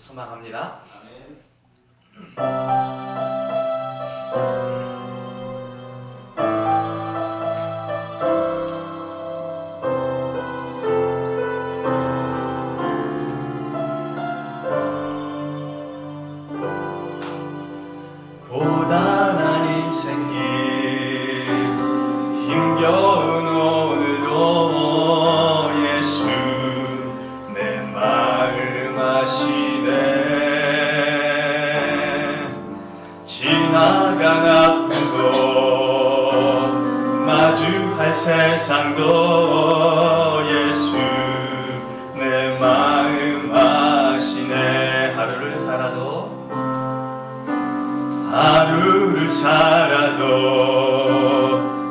소망합니다. 고단한 인생길 힘겨운 오늘도 예수 내 마음 아시네. 지나간 아픔도 마주할 세상도 예수 내 마음 아시네. 하루를 살아도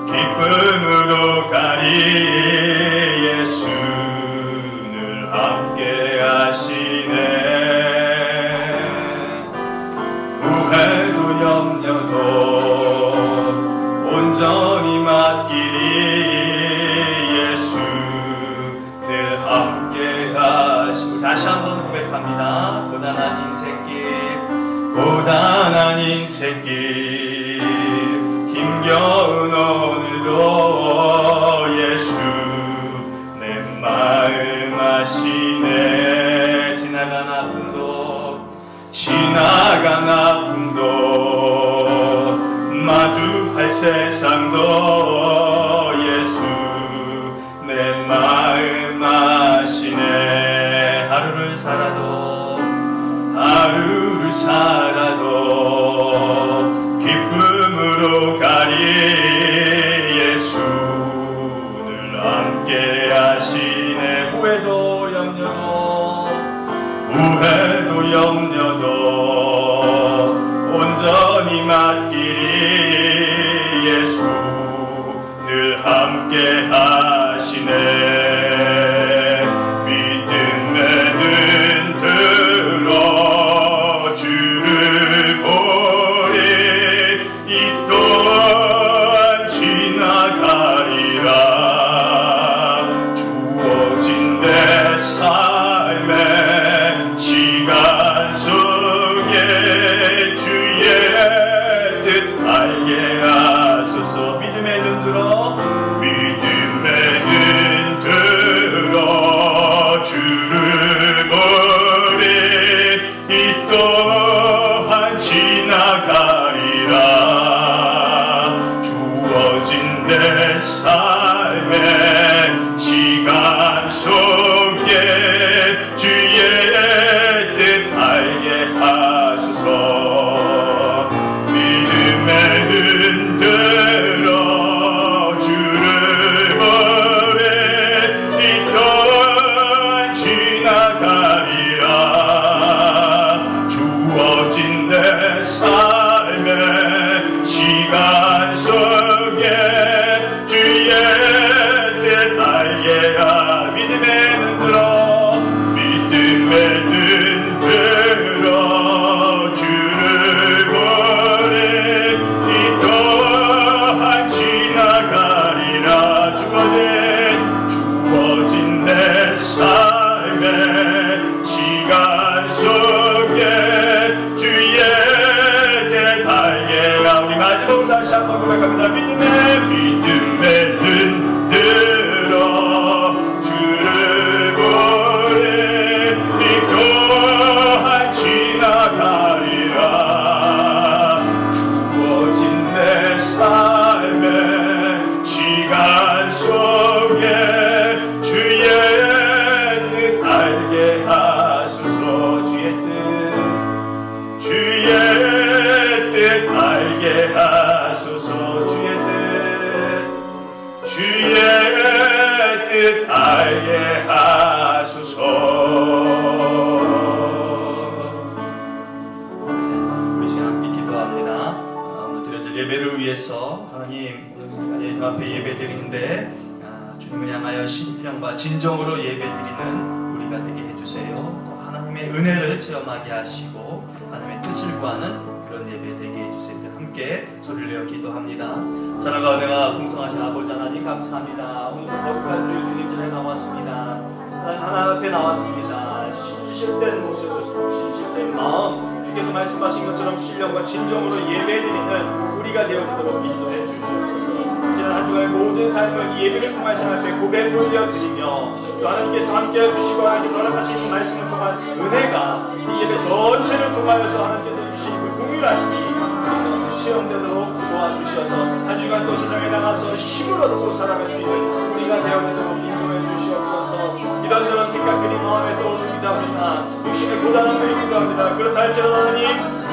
기쁨으로 가리 예수 늘 함께 하시네. 후회도 염려도 온전히 맡기리 예수 늘 함께 하시고. 다시 한번 고백합니다. 고단한 인생길 힘겨운 오늘도 예수 내 마음 아시네. 지나간 아픔도 마주할 세상도 예수 내 마음 아시네. 하루를 살아도 기쁨으로 가리 예수 늘 함께 하시네. 후회도 염려도 온전히 맡기리 예수 늘 함께 하시네. 믿는 내는 들어 주를 알게 하소서. 주의 뜻 알게 하소서. 우리 시간 함께 기도합니다. 오늘 드려질 예배를 위해서 하나님 주 앞에 예배 드리는데 주님을 향하여 신령과 진정으로 예배 드리는 우리가 되게 해주세요. 또 하나님의 은혜를 체험하게 하시고 하나님의 뜻을 구하는 그런 예배 되게 해주세요. 함께 소리를 내어 기도합니다. 사랑과 은혜가 풍성하신 아버지 하나님 감사합니다. 오늘 거룩한 주일 주님 전에 나왔습니다. 하나님 앞에 나왔습니다. 신실된 모습, 신실된 마음, 주께서 말씀하신 것처럼 신령과 진정으로 예배드리는 우리가 되어지도록 인도해 주시옵소서. 지난 한 주간의 모든 삶을 이 예배를 통해서 하나님 앞에 고백 올려드리며 또 하나님께서 함께해 주시고 하나님께서 허락하신 말씀을 통한 은혜가 이 예배 전체를 통하여서 하나님께서 주신 그 공유하심이 체험되도록 도와주셔서 한 주간 또 세상에 나가서 힘을 얻고 살아갈 수 있는 우리가 되어지도록 인도해 주시옵소서. 이런저런 생각들이 마음에 떠오르기도 합니다. 육신의 고단함을 입기도 합니다. 그렇다 할지라도 하나님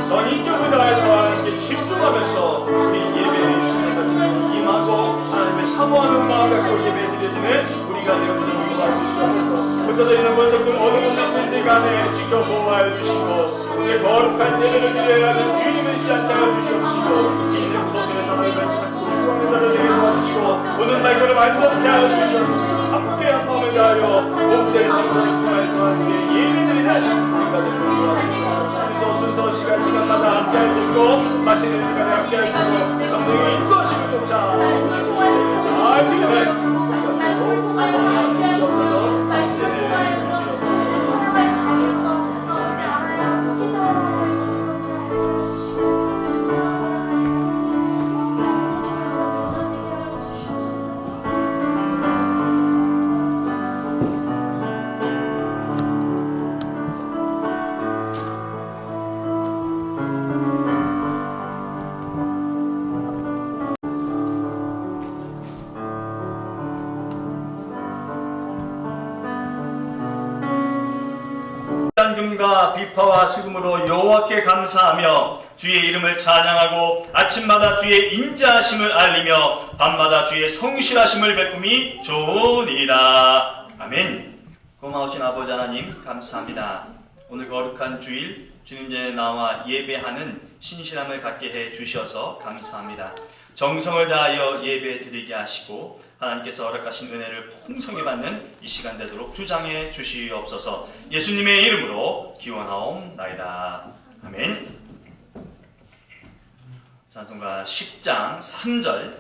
선인격을 다해서 하나님께 집중하면서 우리 예배의 시간까지 임하고 하나님의 사모하는 마음을 갖고 예배드리는 우리가 되어지도록 도와주시옵소서. 흩어져 있는 권속들 어느 곳에 있든지 간에 지켜보아해 주시고 우리의 거룩한 예배를 드려야 하는 주님을 잊지 않게 하여 주시옵시고 인생 초선에서 하나님을 찾고 구원의 자를 되게 도와주시고 오늘 발걸음 안전케 하여 주시옵소서. 함께한 마음을 다하여 몸된 성전을 통해서 함께 예배드리는 우리가 되도록 도와주시옵소서. 순서 시간마다 함께 해주시고 마치는 시간에 함께 해주시고 성령의 인도하심을 쫓아 잘 지내는 금과 비파와 수금으로 여호와께 감사하며 주의 이름을 찬양하고 아침마다 주의 인자하심을 알리며 밤마다 주의 성실하심을 베품이 좋으니라. 아멘. 고마우신 아버지 하나님 감사합니다. 오늘 거룩한 주일 주님 전에 나와 예배하는 신실함을 갖게 해 주셔서 감사합니다. 정성을 다하여 예배 드리게 하시고 하나님께서 허락하신 은혜를 풍성히 받는 이 시간 되도록 주장해 주시옵소서. 예수님의 이름으로 기원하옵나이다. 아멘. 찬송가 10장 3절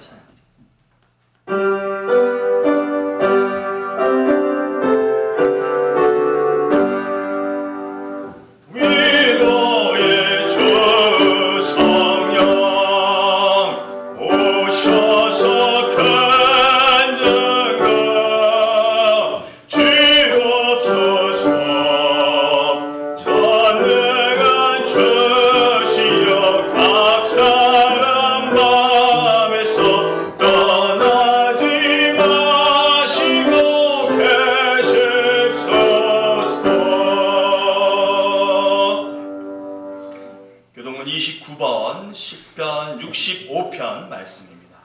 교동은 29번 시편 65편 말씀입니다.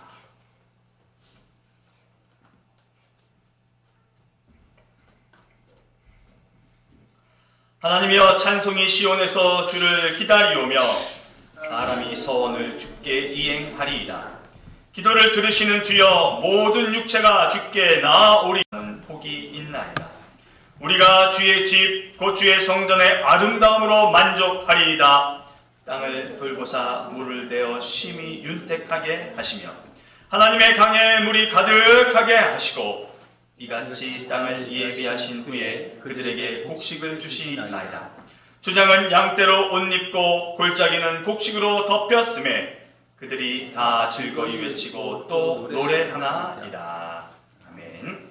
하나님이여 찬송이 시온에서 주를 기다리오며 사람이 서원을 주께 이행하리이다. 기도를 들으시는 주여 모든 육체가 주께 나아오리는 복이 있나이다. 우리가 주의 집 곧 주의 성전의 아름다움으로 만족하리이다. 땅을 돌보사 물을 내어 심히 윤택하게 하시며 하나님의 강에 물이 가득하게 하시고 이같이 땅을 예비하신 후에 그들에게 곡식을 주시나이다. 주장은 양떼로 옷 입고 골짜기는 곡식으로 덮였음에 그들이 다 즐거이 외치고 또 노래하나이다. 아멘.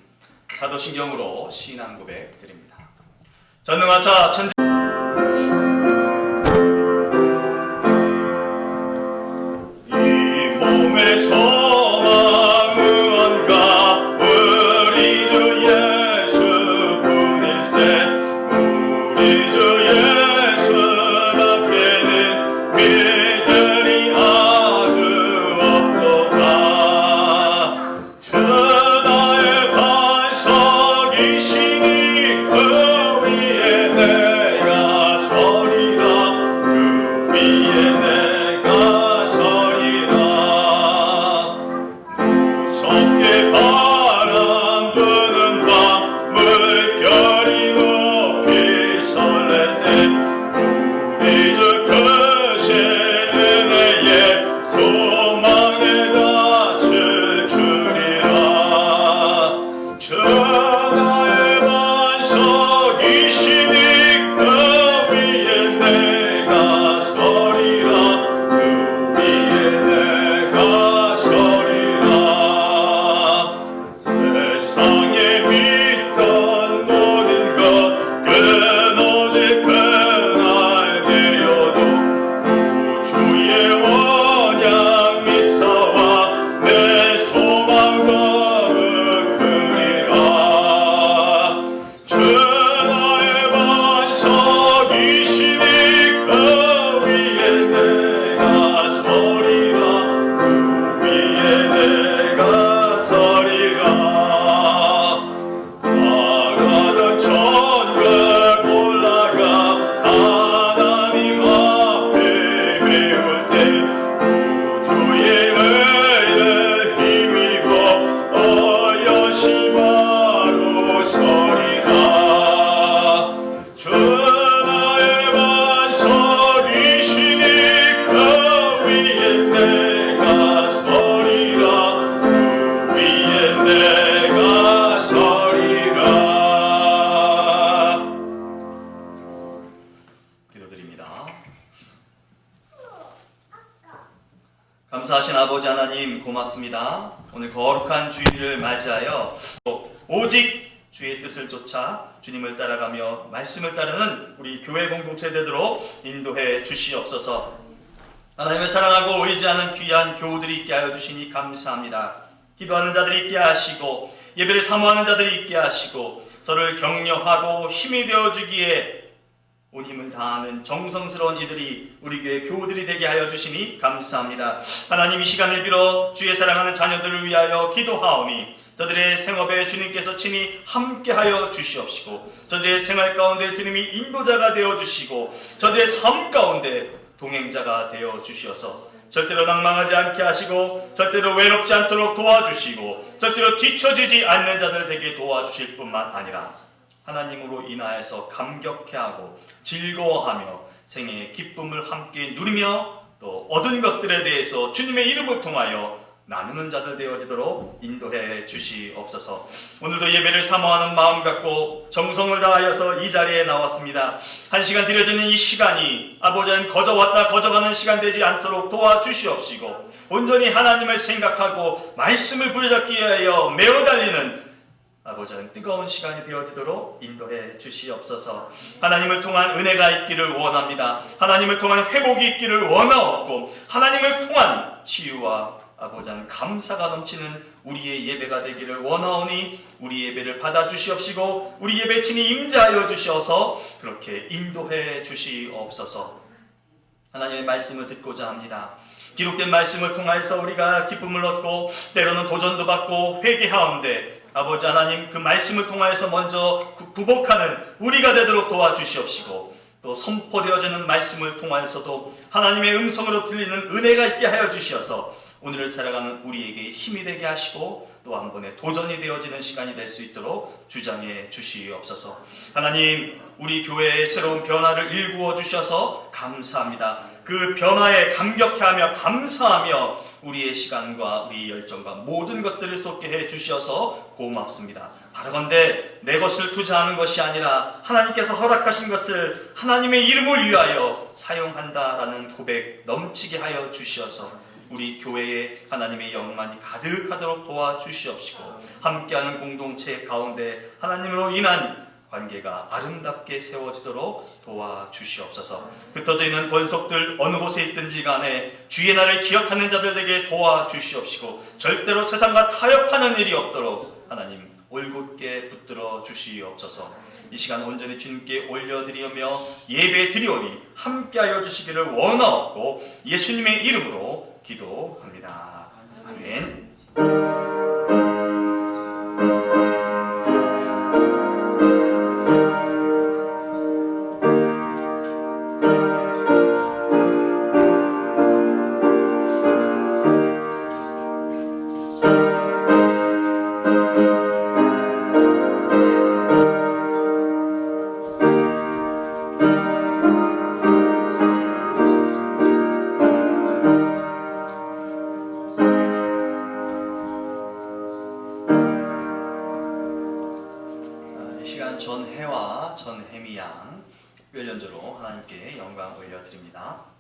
사도신경으로 신앙 고백 드립니다. 전능하사 천지 이 몸의 소망 무언가 우리 주 예수뿐일세. 우리 주 예수밖에는 믿음이 아니오니 감사하신 아버지 하나님 고맙습니다. 오늘 거룩한 주일을 맞이하여 오직 주의 뜻을 쫓아 주님을 따라가며 말씀을 따르는 우리 교회 공동체 되도록 인도해 주시옵소서. 하나님을 사랑하고 의지하는 귀한 교우들이 있게 하여 주시니 감사합니다. 기도하는 자들이 있게 하시고 예배를 사모하는 자들이 있게 하시고 서로를 격려하고 힘이 되어주기에 온 힘을 다하는 정성스러운 이들이 우리 교회 교우들이 되게 하여 주시니 감사합니다. 하나님, 이 시간을 빌어 주의 사랑하는 자녀들을 위하여 기도하오니 저들의 생업에 주님께서 친히 함께하여 주시옵시고 저들의 생활 가운데 주님이 인도자가 되어주시고 저들의 삶 가운데 동행자가 되어주시어서 절대로 낭망하지 않게 하시고 절대로 외롭지 않도록 도와주시고 절대로 뒤처지지 않는 자들 되게 도와주실 뿐만 아니라 하나님으로 인하여서 감격해하고 즐거워하며 생애의 기쁨을 함께 누리며 또 얻은 것들에 대해서 주님의 이름을 통하여 나누는 자들 되어지도록 인도해 주시옵소서. 오늘도 예배를 사모하는 마음 갖고 정성을 다하여서 이 자리에 나왔습니다. 한 시간 드려지는 이 시간이 아버지는 거저 왔다 거저 가는 시간 되지 않도록 도와주시옵시고 온전히 하나님을 생각하고 말씀을 부여잡기 위하여 메어 달리는 아버지는 뜨거운 시간이 되어지도록 인도해 주시옵소서. 하나님을 통한 은혜가 있기를 원합니다. 하나님을 통한 회복이 있기를 원하옵고 하나님을 통한 치유와 아버지는 감사가 넘치는 우리의 예배가 되기를 원하오니 우리 예배를 받아주시옵시고 우리 예배 친히 임재하여 주시어서 그렇게 인도해 주시옵소서. 하나님의 말씀을 듣고자 합니다. 기록된 말씀을 통하여서 우리가 기쁨을 얻고 때로는 도전도 받고 회개하온데 아버지 하나님, 그 말씀을 통하여서 먼저 구복하는 우리가 되도록 도와주시옵시고 또 선포되어지는 말씀을 통하여서도 하나님의 음성으로 들리는 은혜가 있게 하여 주시어서 오늘을 살아가는 우리에게 힘이 되게 하시고 또 한 번의 도전이 되어지는 시간이 될 수 있도록 주장해 주시옵소서. 하나님, 우리 교회의 새로운 변화를 일구어 주셔서 감사합니다. 그 변화에 감격해하며 감사하며 우리의 시간과 우리의 열정과 모든 것들을 쏟게 해 주셔서 고맙습니다. 바라건대 내 것을 투자하는 것이 아니라 하나님께서 허락하신 것을 하나님의 이름을 위하여 사용한다라는 고백 넘치게 하여 주시어서 우리 교회에 하나님의 영광이 가득하도록 도와주시옵시고 함께하는 공동체 가운데 하나님으로 인한 관계가 아름답게 세워지도록 도와주시옵소서. 흩어져 있는 권속들 어느 곳에 있든지 간에 주의 날을 기억하는 자들에게 도와주시옵시고 절대로 세상과 타협하는 일이 없도록 하나님 올곧게 붙들어 주시옵소서. 이 시간 온전히 주님께 올려드리며 예배 드리오니 함께하여 주시기를 원하옵고 예수님의 이름으로 기도합니다. 아멘. 전해와 전혜미 양 특별연주로 하나님께 영광 올려드립니다.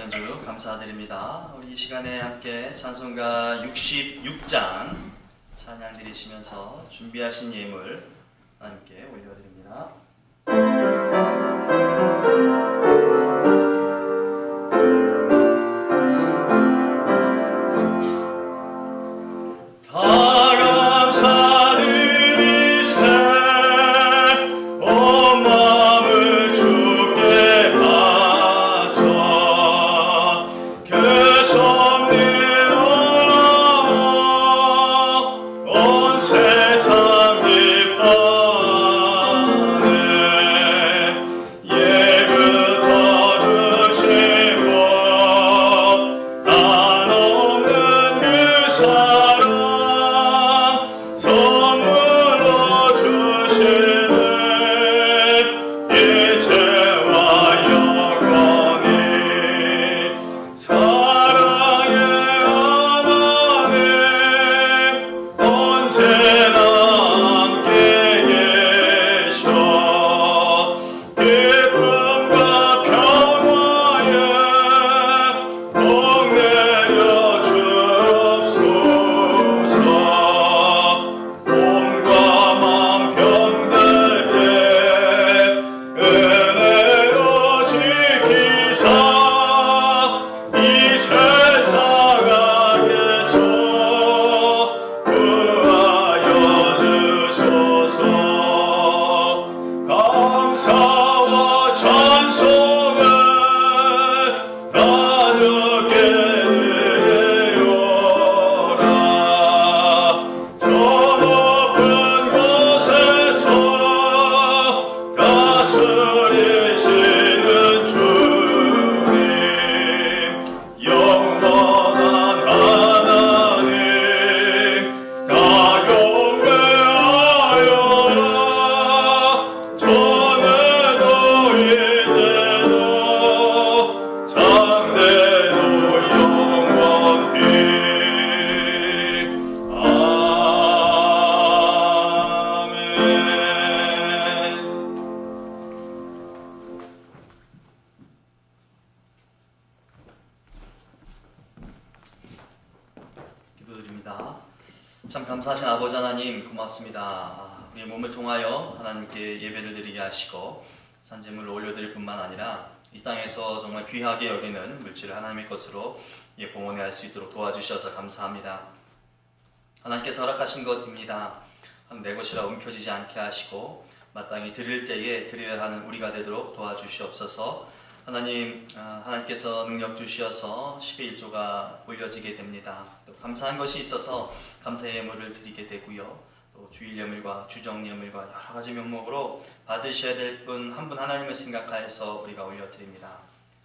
연주 감사드립니다. 우리 이 시간에 함께 찬송가 66장 찬양 드리시면서 준비하신 예물 함께 올려드립니다. 참 감사하신 아버지 하나님 고맙습니다. 우리의 몸을 통하여 하나님께 예배를 드리게 하시고 산제물을 올려드릴 뿐만 아니라 이 땅에서 정말 귀하게 여기는 물질을 하나님의 것으로 봉헌할 수 있도록 도와주셔서 감사합니다. 하나님께서 허락하신 것입니다. 내 것이라 움켜쥐지 않게 하시고 마땅히 드릴 때에 드려야 하는 우리가 되도록 도와주시옵소서. 하나님께서 능력 주시어서 11조가 올려지게 됩니다. 또 감사한 것이 있어서 감사의 예물을 드리게 되고요. 또 주일 예물과 주정 예물과 여러 가지 명목으로 받으셔야 될 분 한 분 하나님을 생각하여서 우리가 올려드립니다.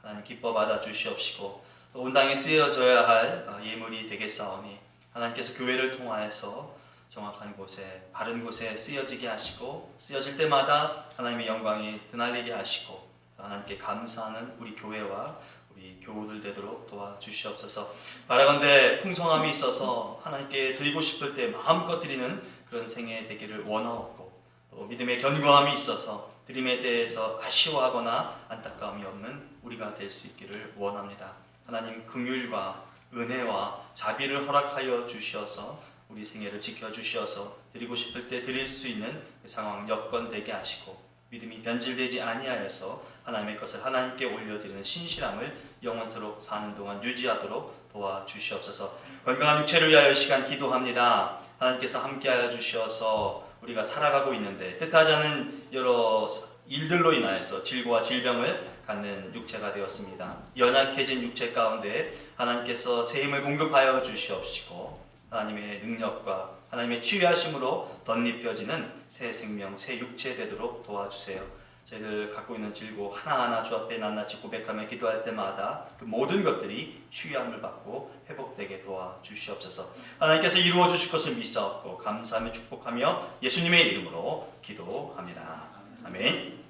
하나님 기뻐 받아 주시옵시고 또 온 땅에 쓰여져야 할 예물이 되겠사오니 하나님께서 교회를 통하여서 정확한 곳에 바른 곳에 쓰여지게 하시고 쓰여질 때마다 하나님의 영광이 드날리게 하시고 하나님께 감사하는 우리 교회와 우리 교우들 되도록 도와주시옵소서. 바라건대 풍성함이 있어서 하나님께 드리고 싶을 때 마음껏 드리는 그런 생애 되기를 원하옵고 또 믿음의 견고함이 있어서 드림에 대해서 아쉬워하거나 안타까움이 없는 우리가 될 수 있기를 원합니다. 하나님 긍휼과 은혜와 자비를 허락하여 주시어서 우리 생애를 지켜주시어서 드리고 싶을 때 드릴 수 있는 그 상황 여건 되게 하시고 믿음이 변질되지 아니하여서 하나님의 것을 하나님께 올려드리는 신실함을 영원토록 사는 동안 유지하도록 도와주시옵소서. 건강한 육체를 위하여 시간 기도합니다. 하나님께서 함께하여 주셔서 우리가 살아가고 있는데 뜻하지 않은 여러 일들로 인하여서 질고와 질병을 갖는 육체가 되었습니다. 연약해진 육체 가운데 하나님께서 새 힘을 공급하여 주시옵시고 하나님의 능력과 하나님의 치유하심으로 덧입혀지는 새 생명, 새 육체 되도록 도와주세요. 저희들 갖고 있는 질고 하나하나 주 앞에 낱낱이 고백하며 기도할 때마다 그 모든 것들이 치유함을 받고 회복되게 도와주시옵소서. 하나님께서 이루어 주실 것을 믿사옵고 감사하며 축복하며 예수님의 이름으로 기도합니다. 아멘.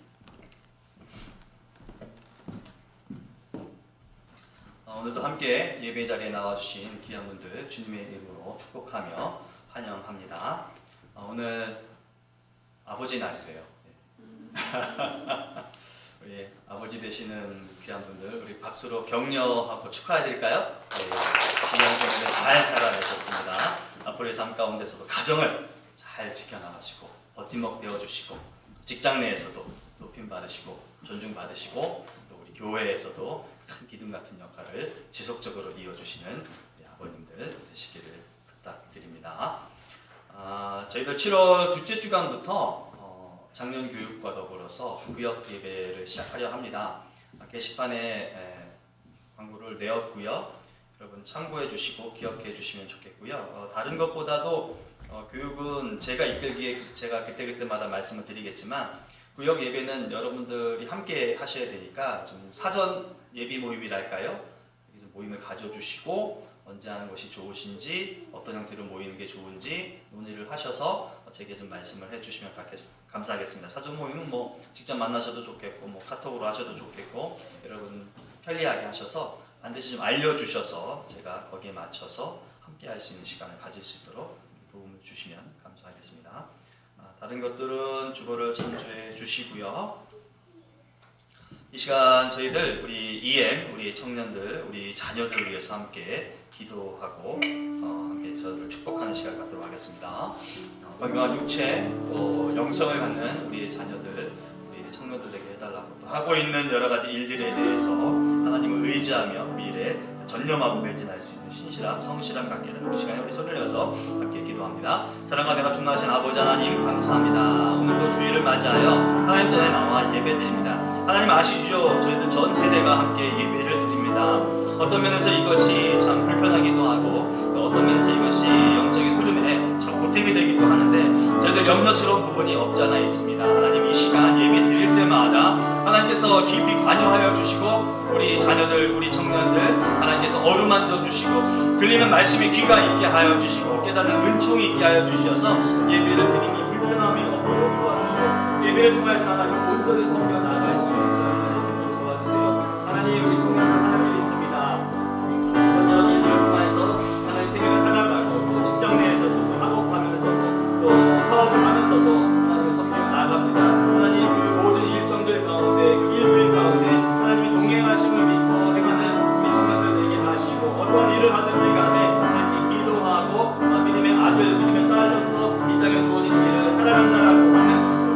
오늘도 함께 예배 자리에 나와주신 귀한 분들 주님의 이름으로 축복하며 환영합니다. 오늘 아버지 날이래요. 우리 우리 아버지 되시는 귀한 분들 우리 박수로 격려하고 축하해 드릴까요? 네, 귀한 분들 잘 살아내셨습니다. 앞으로의 삶 가운데서도 가정을 잘 지켜나가시고 버팀목 되어주시고 직장 내에서도 높임 받으시고 존중받으시고 또 우리 교회에서도 큰 기둥 같은 역할을 지속적으로 이어주시는 우리 아버님들 되시기를 부탁드립니다. 저희들 7월 둘째 주간부터 작년 교육과 더불어서 구역 예배를 시작하려 합니다. 게시판에 광고를 내었고요. 여러분 참고해 주시고 기억해 주시면 좋겠고요. 다른 것보다도 교육은 제가 이끌기에 제가 그때그때마다 말씀을 드리겠지만 구역 예배는 여러분들이 함께 하셔야 되니까 좀 사전 예비 모임이랄까요? 모임을 가져주시고 언제 하는 것이 좋으신지 어떤 형태로 모이는 게 좋은지 논의를 하셔서 제게 좀 말씀을 해주시면 감사하겠습니다. 사전 모임은 뭐 직접 만나셔도 좋겠고 뭐 카톡으로 하셔도 좋겠고 여러분 편리하게 하셔서 반드시 좀 알려주셔서 제가 거기에 맞춰서 함께 할 수 있는 시간을 가질 수 있도록 도움을 주시면 감사하겠습니다. 다른 것들은 주보를 참조해 주시고요. 이 시간 저희들 우리 EM, 우리 청년들, 우리 자녀들을 위해서 함께 기도하고 함께 저를 축복하는 시간을 갖도록 하겠습니다. 건강한 육체 또 영성을 갖는 우리 자녀들, 우리 청년들에게 해달라고 또 하고 있는 여러 가지 일들에 대해서 하나님을 의지하며 우리 일에 전념하고 매진할 수 있는 신실함, 성실함 갖게 되는 이 시간에 우리 손을 내어서 함께 기도합니다. 사랑과 내가 충만하신 아버지 하나님 감사합니다. 오늘도 주일을 맞이하여 하나님 전에 나와 예배드립니다. 하나님 아시죠? 저희들 전 세대가 함께 예배를 드립니다. 어떤 면에서 이것이 참 불편하기도 하고 또 어떤 면에서 이것이 영적인 흐름에 참 보탬이 되기도 하는데 저희들 염려스러운 부분이 없잖아 있습니다. 하나님 이 시간 예배 드릴 때마다 하나님께서 깊이 관여하여 주시고 우리 자녀들, 우리 청년들 하나님께서 어루만져 주시고 들리는 말씀이 귀가 있게 하여 주시고 깨닫는 은총이 있게 하여 주셔서 예배를 드림이 불편함이 없도록 도와주시고 예배를 통해서 하나님 온전히 섬겨 나갈 수 있는 자리가 있도록 도와주세요. 하나님 우리 청년들 하나님이 있습니다. 이런저런 일들을 통해서 하나님 생애를 살아가고 또 직장 내에서도 학업하면서도 또 사업을 하면서도 하나님을 섬겨 나갑니다. 하나님 그 모든 일정들 가운데 그 일들 가운데 하나님이 동행하심을 믿고 행하는 우리 청년들에게 하시고 어떤 일을 하든지 간에 하나님께 기도하고 믿음의 아들, 믿음의 딸로서 이 땅에 주어진 일을 살아간다라고 하는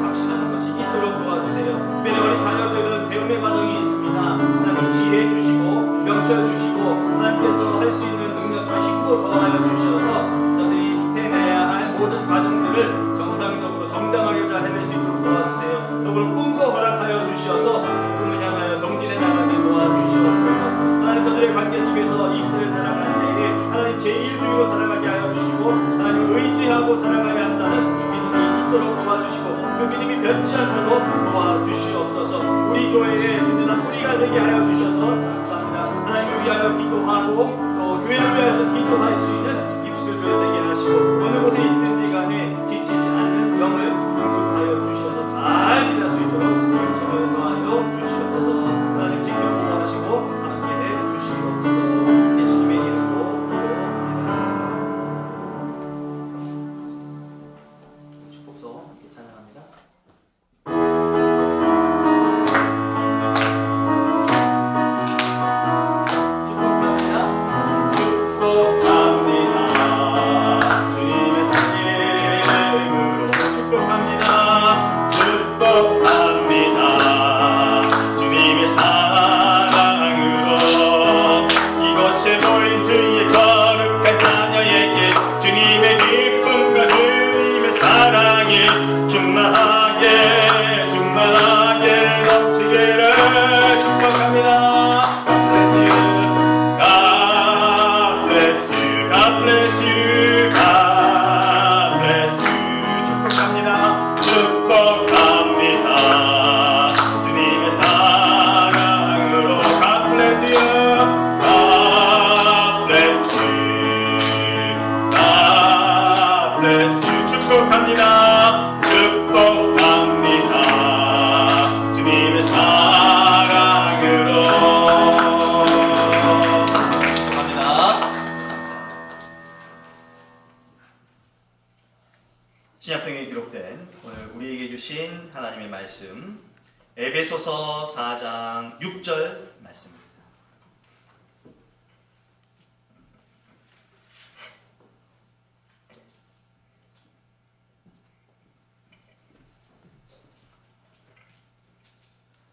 확신하는 것이 있도록 도와주세요. 특별히 어린 자녀들은 배움의 과정이 있습니다. 하나님 지혜해 주시고 명철 주시고 하나님께서 할 수 있는 능력과 힘도 더하여 주셔서 저들이 해내야 할 모든 과정들을 정상적으로 정당하게 잘 해낼 수 있도록 도와주세요. 더불어 꿈도 허락하여 주셔서 꿈을 향하여 정진해 나가게 도와주시옵소서. 하나님 저들의 관계 속에서 이 시대를 살아갈 때에 하나님 제1주의로 살아가게 하여 주시고 하나님 의지하고 살아가게 한다는 믿음이 있도록 도와주시고 그 믿음이 변치 않도록 도와주시옵소서. 우리 교회에 든든한 뿌리가 되게 하여 주셔서 감사합니다. 하나님을 위하여 기도하고 또 교회를 위해서 기도할 수 있는 입술교회 되게 하시고 어느 곳에 있든지 간에 지치지 않는 영을 응급하여 주셔서 잘 지낼 수 있도록 은총을 더하여 주시옵소서. 하나님 직접 기도하시고 함께 해주시옵소서. 예수님의 이름으로 기도합니다. 축복서 함께 찬양합니다. 신약성경에 기록된 오늘 우리에게 주신 하나님의 말씀 에베소서 4장 6절 말씀입니다.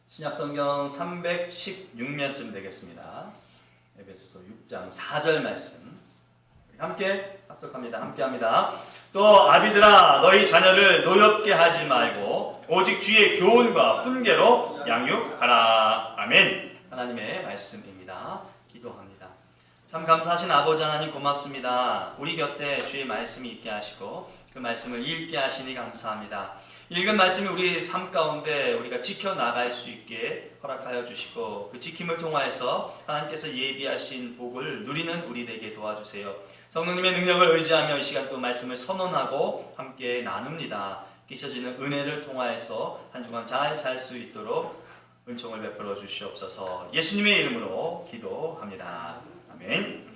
신약성경 316면쯤 되겠습니다. 에베소서 6장 4절 말씀 함께 합독합니다. 함께합니다. 또 아비들아 너희 자녀를 노엽게 하지 말고 오직 주의 교훈과 훈계로 양육하라. 아멘. 하나님의 말씀입니다. 기도합니다. 참 감사하신 아버지 하나님 고맙습니다. 우리 곁에 주의 말씀이 있게 하시고 그 말씀을 읽게 하시니 감사합니다. 읽은 말씀이 우리 삶 가운데 우리가 지켜나갈 수 있게 허락하여 주시고 그 지킴을 통하여서 하나님께서 예비하신 복을 누리는 우리 되게 도와주세요. 성령님의 능력을 의지하며 이 시간 또 말씀을 선언하고 함께 나눕니다. 끼쳐지는 은혜를 통하여서 한 주간 잘 살 수 있도록 은총을 베풀어 주시옵소서. 예수님의 이름으로 기도합니다. 아멘.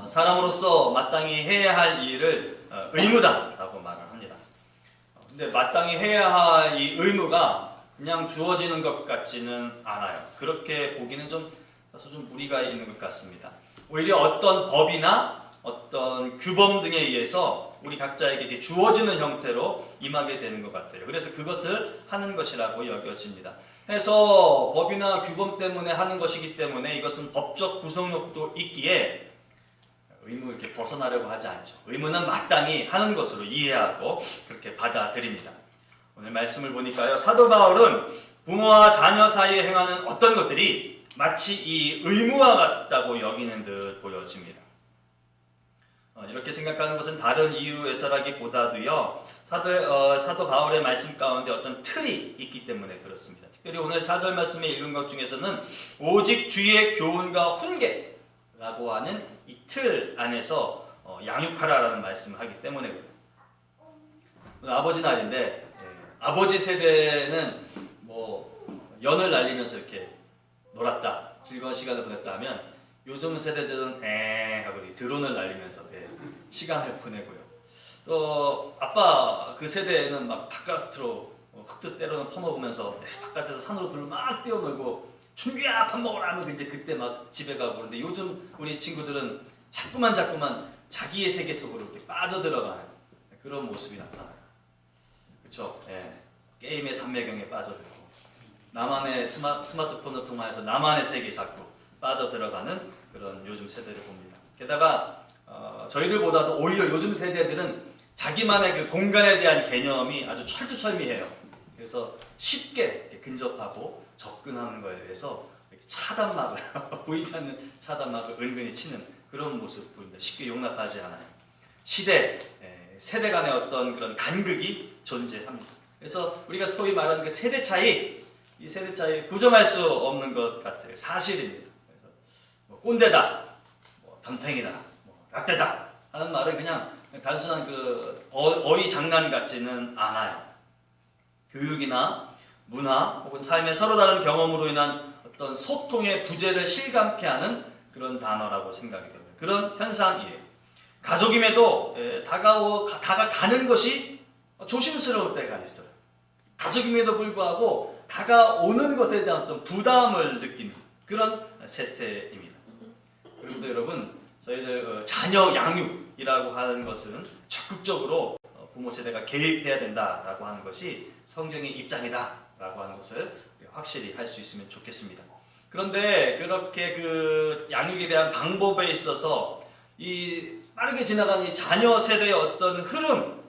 사람으로서 마땅히 해야 할 일을 의무다라고 말을 합니다. 근데 마땅히 해야 할 이 의무가 그냥 주어지는 것 같지는 않아요. 그렇게 보기는 좀 무리가 있는 것 같습니다. 오히려 어떤 법이나 어떤 규범 등에 의해서 우리 각자에게 이렇게 주어지는 형태로 임하게 되는 것 같아요. 그래서 그것을 하는 것이라고 여겨집니다. 해서 법이나 규범 때문에 하는 것이기 때문에 이것은 법적 구속력도 있기에 의무 이렇게 벗어나려고 하지 않죠. 의무는 마땅히 하는 것으로 이해하고 그렇게 받아들입니다. 오늘 말씀을 보니까요. 사도 바울은 부모와 자녀 사이에 행하는 어떤 것들이 마치 이 의무와 같다고 여기는 듯 보여집니다. 이렇게 생각하는 것은 다른 이유에서라기보다도요. 사도 바울의 말씀 가운데 어떤 틀이 있기 때문에 그렇습니다. 특별히 오늘 4절 말씀에 읽은 것 중에서는 오직 주의 교훈과 훈계라고 하는 이 틀 안에서 양육하라라는 말씀을 하기 때문에 그래요. 오늘 아버지 날인데 아버지 세대는 연을 날리면서 이렇게 놀았다, 즐거운 시간을 보냈다 하면 요즘 세대들은 하고 드론을 날리면서 시간을 보내고요. 또 아빠 그 세대에는 막 바깥으로 흙도 때로는 퍼먹으면서 바깥에서 산으로 들로 막 뛰어놀고 준규야 밥 먹으라 하면 이제 그때 막 집에 가고 그런데 요즘 우리 친구들은 자꾸만 자기의 세계 속으로 이렇게 빠져들어가는 그런 모습이 나타나요. 그렇죠? 게임의 삼매경에 빠져들고 나만의 스마트폰을 통해서 나만의 세계에 자꾸 빠져들어가는 그런 요즘 세대를 봅니다. 게다가 저희들보다도 오히려 요즘 세대들은 자기만의 그 공간에 대한 개념이 아주 철두철미해요. 그래서 쉽게 이렇게 근접하고 접근하는 거에 대해서 차단막을 보이지 않는 차단막을 은근히 치는 그런 모습 보입니다. 쉽게 용납하지 않아요. 세대 간의 어떤 그런 간극이 존재합니다. 그래서 우리가 소위 말하는 그 세대 차이, 이 세대 차이 부정할 수 없는 것 같아요. 사실입니다. 그래서 꼰대다, 담탱이다, 라떼다 하는 말은 그냥 단순한 그 어휘 장난 같지는 않아요. 교육이나 문화 혹은 삶의 서로 다른 경험으로 인한 어떤 소통의 부재를 실감케 하는 그런 단어라고 생각이 됩니다. 그런 현상이에요. 가족임에도 다가가는 것이 조심스러울 때가 있어요. 가족임에도 불구하고 다가오는 것에 대한 어떤 부담을 느끼는 그런 세태입니다. 그런데 여러분, 저희들 자녀 양육이라고 하는 것은 적극적으로 부모 세대가 개입해야 된다라고 하는 것이 성경의 입장이다라고 하는 것을 확실히 할 수 있으면 좋겠습니다. 그런데 그렇게 그 양육에 대한 방법에 있어서 이 빠르게 지나가는 이 자녀 세대의 어떤 흐름,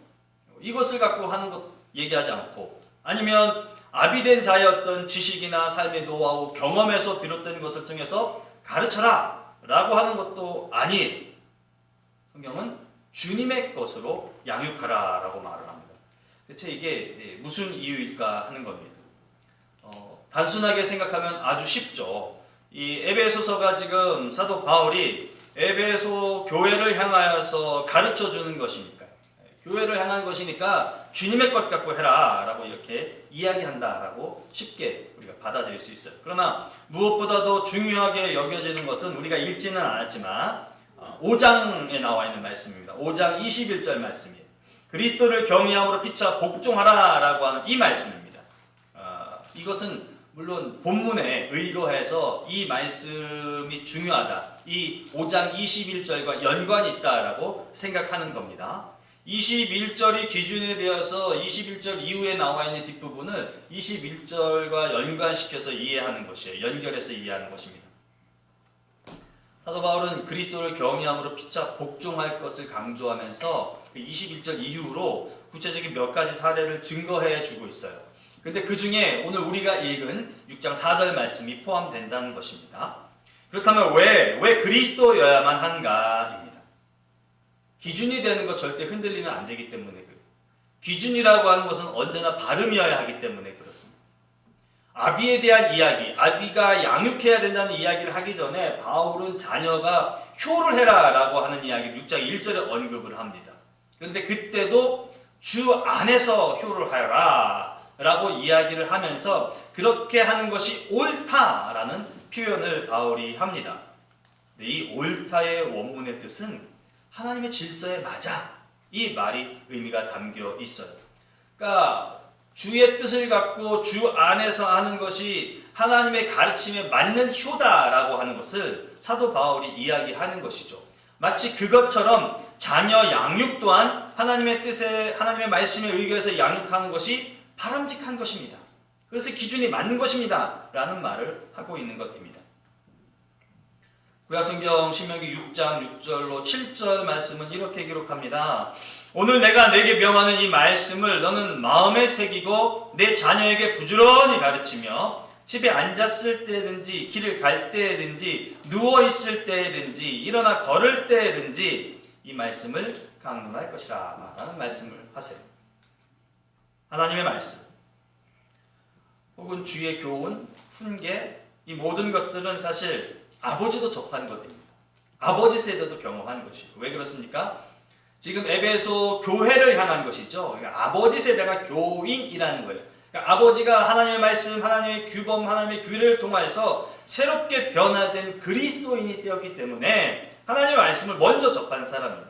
이것을 갖고 하는 것 얘기하지 않고, 아니면 아비된 자의 어떤 지식이나 삶의 노하우, 경험에서 비롯된 것을 통해서 가르쳐라 라고 하는 것도 아니에요. 성경은 주님의 것으로 양육하라 라고 말을 합니다. 대체 이게 무슨 이유일까 하는 겁니다. 단순하게 생각하면 아주 쉽죠. 이 에베소서가 지금 사도 바울이 에베소 교회를 향하여서 가르쳐주는 것이니까, 교회를 향한 것이니까 주님의 것 갖고 해라 라고 이렇게 이야기한다 라고 쉽게 우리가 받아들일 수 있어요. 그러나 무엇보다도 중요하게 여겨지는 것은 우리가 읽지는 않았지만 5장에 나와 있는 말씀입니다. 5장 21절 말씀이에요. 그리스도를 경외함으로 피차 복종하라 라고 하는 이 말씀입니다. 이것은 물론 본문에 의거해서 이 말씀이 중요하다. 이 5장 21절과 연관이 있다라고 생각하는 겁니다. 21절이 기준이 되어서 21절 이후에 나와 있는 뒷부분을 21절과 연관시켜서 이해하는 것이에요. 연결해서 이해하는 것입니다. 사도 바울은 그리스도를 경외함으로 피차 복종할 것을 강조하면서 21절 이후로 구체적인 몇 가지 사례를 증거해 주고 있어요. 근데 그 중에 오늘 우리가 읽은 6장 4절 말씀이 포함된다는 것입니다. 그렇다면 왜 그리스도여야만 한가입니다. 기준이 되는 것 절대 흔들리면 안 되기 때문에 그래요. 기준이라고 하는 것은 언제나 발음이어야 하기 때문에 그렇습니다. 아비에 대한 이야기, 아비가 양육해야 된다는 이야기를 하기 전에 바울은 자녀가 효를 해라 라고 하는 이야기 6장 1절에 언급을 합니다. 그런데 그때도 주 안에서 효를 하여라 라고 이야기를 하면서 그렇게 하는 것이 옳다라는 표현을 바울이 합니다. 이 옳다의 원문의 뜻은 하나님의 질서에 맞아, 이 말이 의미가 담겨 있어요. 그러니까 주의 뜻을 갖고 주 안에서 하는 것이 하나님의 가르침에 맞는 효다라고 하는 것을 사도 바울이 이야기하는 것이죠. 마치 그것처럼 자녀 양육 또한 하나님의 뜻에, 하나님의 말씀에 의거해서 양육하는 것이 바람직한 것입니다. 그래서 기준이 맞는 것입니다 라는 말을 하고 있는 것입니다. 구약성경 신명기 6장 6절로 7절 말씀은 이렇게 기록합니다. 오늘 내가 내게 명하는 이 말씀을 너는 마음에 새기고 내 자녀에게 부지런히 가르치며 집에 앉았을 때든지 길을 갈 때든지 누워있을 때든지 일어나 걸을 때든지 이 말씀을 강론할 것이라 라는 말씀을 하세요. 하나님의 말씀 혹은 주의 교훈, 훈계 이 모든 것들은 사실 아버지도 접한 것입니다. 아버지 세대도 경험한 것이죠. 왜 그렇습니까? 지금 에베소 교회를 향한 것이죠. 그러니까 아버지 세대가 교인이라는 거예요. 그러니까 아버지가 하나님의 말씀, 하나님의 규범, 하나님의 규례를 통해서 새롭게 변화된 그리스도인이 되었기 때문에 하나님의 말씀을 먼저 접한 사람입니다.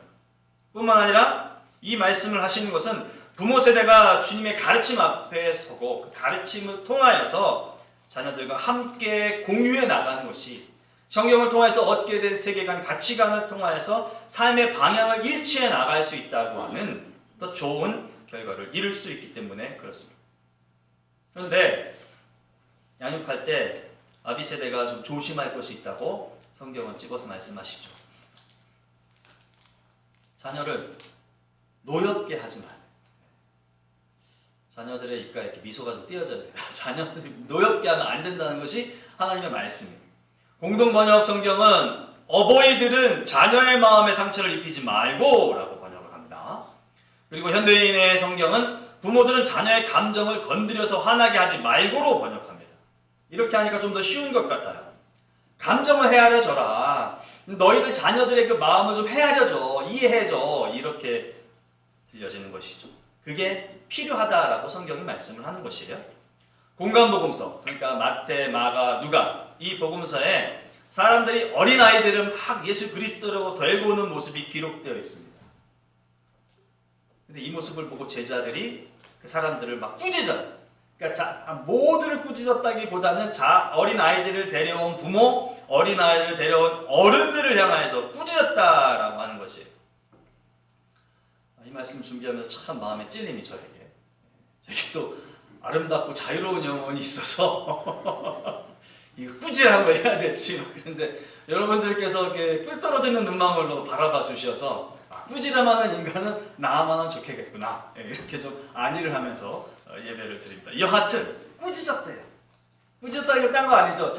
뿐만 아니라 이 말씀을 하시는 것은 부모 세대가 주님의 가르침 앞에 서고 그 가르침을 통하여서 자녀들과 함께 공유해 나가는 것이 성경을 통해서 얻게 된 세계관, 가치관을 통하여서 삶의 방향을 일치해 나갈 수 있다고 하는 더 좋은 결과를 이룰 수 있기 때문에 그렇습니다. 그런데 양육할 때 아비 세대가 좀 조심할 것이 있다고 성경은 집어서 말씀하시죠. 자녀를 노엽게 하지 마. 자녀들의 입가에 이렇게 미소가 좀 띄어져야 돼요. 자녀들이 노엽게 하면 안 된다는 것이 하나님의 말씀입니다. 공동번역 성경은 어버이들은 자녀의 마음에 상처를 입히지 말고 라고 번역을 합니다. 그리고 현대인의 성경은 부모들은 자녀의 감정을 건드려서 화나게 하지 말고로 번역합니다. 이렇게 하니까 좀 더 쉬운 것 같아요. 감정을 헤아려줘라. 너희들 자녀들의 그 마음을 좀 헤아려줘. 이해해줘. 이렇게 들려지는 것이죠. 그게 필요하다라고 성경이 말씀을 하는 것이에요. 공간복음서, 그러니까 마태, 마가, 누가 이 복음서에 사람들이 어린아이들을 막 예수 그리스도로 데리고 오는 모습이 기록되어 있습니다. 근데 이 모습을 보고 제자들이 그 사람들을 막 꾸짖어요. 그러니까 모두를 꾸짖었다기보다는 어린아이들을 데려온 부모, 어린아이들을 데려온 어른들을 향하여서 꾸짖었다라고 하는 것이에요. 이 말씀 준비하면서 참 마음에 찔림이 저에게. 제게 또 아름답고 자유로운 영혼이 있어서 이거 꾸짖으라고 해야 될지 그런데 여러분들께서 이렇게 뿔 떨어지는 눈망울로 바라봐 주셔서 꾸짖으라는 인간은 나만은 좋겠구나 이렇게 좀 안위를 하면서 예배를 드립니다. 여하튼 꾸짖었대요. 꾸짖었다는 게 딴 거 아니죠.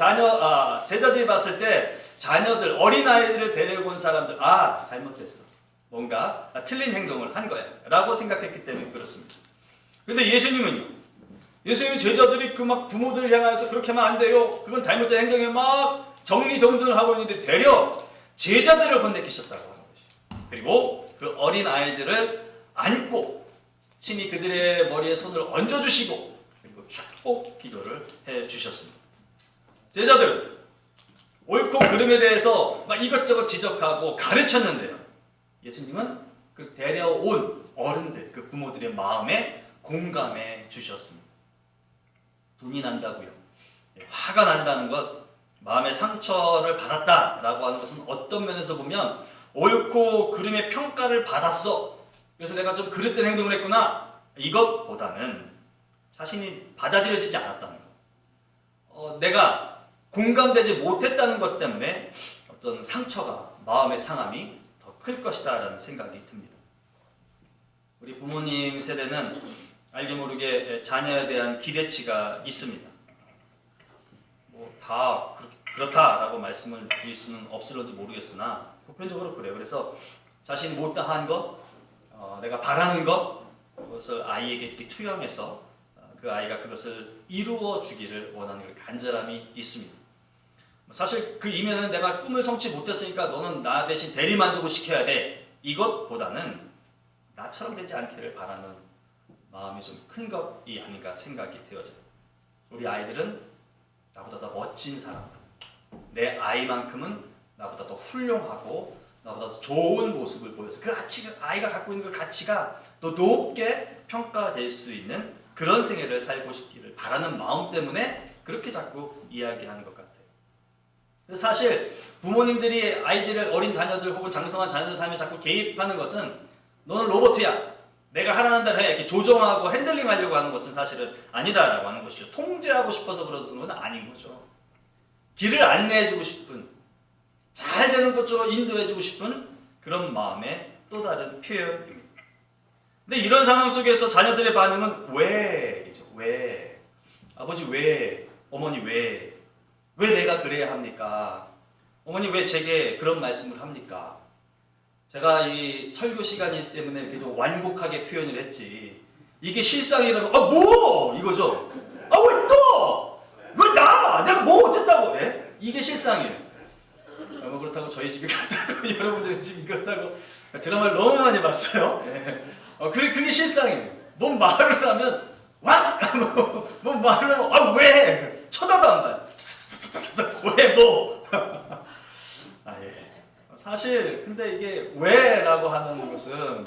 제자들이 봤을 때 자녀들, 어린아이들을 데리고 온 사람들 잘못했어. 뭔가 틀린 행동을 한 거야 라고 생각했기 때문에 그렇습니다. 근데 예수님은요. 예수님의 제자들이 그 막 부모들을 향해서 그렇게 하면 안 돼요. 그건 잘못된 행동에 막 정리정돈을 하고 있는데 되려 제자들을 혼내키셨다고 하는 것이죠. 그리고 그 어린 아이들을 안고 친히 그들의 머리에 손을 얹어주시고 그리고 축복 기도를 해주셨습니다. 제자들은 옳고 그름에 대해서 막 이것저것 지적하고 가르쳤는데요. 예수님은 그 데려온 어른들, 그 부모들의 마음에 공감해 주셨습니다. 분이 난다고요. 화가 난다는 것, 마음의 상처를 받았다라고 하는 것은 어떤 면에서 보면 옳고 그름의 평가를 받았어. 그래서 내가 좀 그릇된 행동을 했구나. 이것보다는 자신이 받아들여지지 않았다는 것. 내가 공감되지 못했다는 것 때문에 어떤 상처가, 마음의 상함이 더 클 것이다 라는 생각이 듭니다. 우리 부모님 세대는 알게 모르게 자녀에 대한 기대치가 있습니다. 다 그렇다라고 말씀을 드릴 수는 없을런지 모르겠으나 보편적으로 그래요. 그래서 자신이 못다한 것, 내가 바라는 것, 그것을 아이에게 이렇게 투영해서 그 아이가 그것을 이루어 주기를 원하는 간절함이 있습니다. 사실 그 이면은 내가 꿈을 성취 못했으니까 너는 나 대신 대리만족을 시켜야 돼. 이것보다는 나처럼 되지 않기를 바라는 마음이 좀 큰 것이 아닌가 생각이 되어져요. 우리 아이들은 나보다 더 멋진 사람, 내 아이만큼은 나보다 더 훌륭하고 나보다 더 좋은 모습을 보여서 그 가치가, 아이가 갖고 있는 그 가치가 더 높게 평가될 수 있는 그런 생애를 살고 싶기를 바라는 마음 때문에 그렇게 자꾸 이야기하는 것 같아요. 그래서 사실 부모님들이 아이들을, 어린 자녀들 혹은 장성한 자녀들 삶에 자꾸 개입하는 것은 너는 로봇이야, 내가 하라는 대로 해, 이렇게 조정하고 핸들링하려고 하는 것은 사실은 아니다라고 하는 것이죠. 통제하고 싶어서 그러는 건 아닌 거죠. 길을 안내해주고 싶은, 잘 되는 것으로 인도해주고 싶은 그런 마음의 또 다른 표현입니다. 근데 이런 상황 속에서 자녀들의 반응은 왜이죠. 왜? 아버지 왜? 어머니 왜? 왜 내가 그래야 합니까? 어머니 왜 제게 그런 말씀을 합니까? 제가 이 설교 시간이기 때문에 이렇게 좀 완곡하게 표현을 했지. 이게 실상이라면 뭐? 이거죠. 왜 또? 왜 나? 내가 뭐 어쨌다고? 예? 이게 실상이에요. 그렇다고 저희 집이 그렇다고 여러분들의 집이 그렇다고 드라마를 너무 많이 봤어요. 예. 그게 실상이에요. 뭔 말을 하면 와? 뭔 말을 하면 왜? 쳐다도 안 봐요. 왜 뭐? 예. 사실 근데 이게 왜라고 하는 것은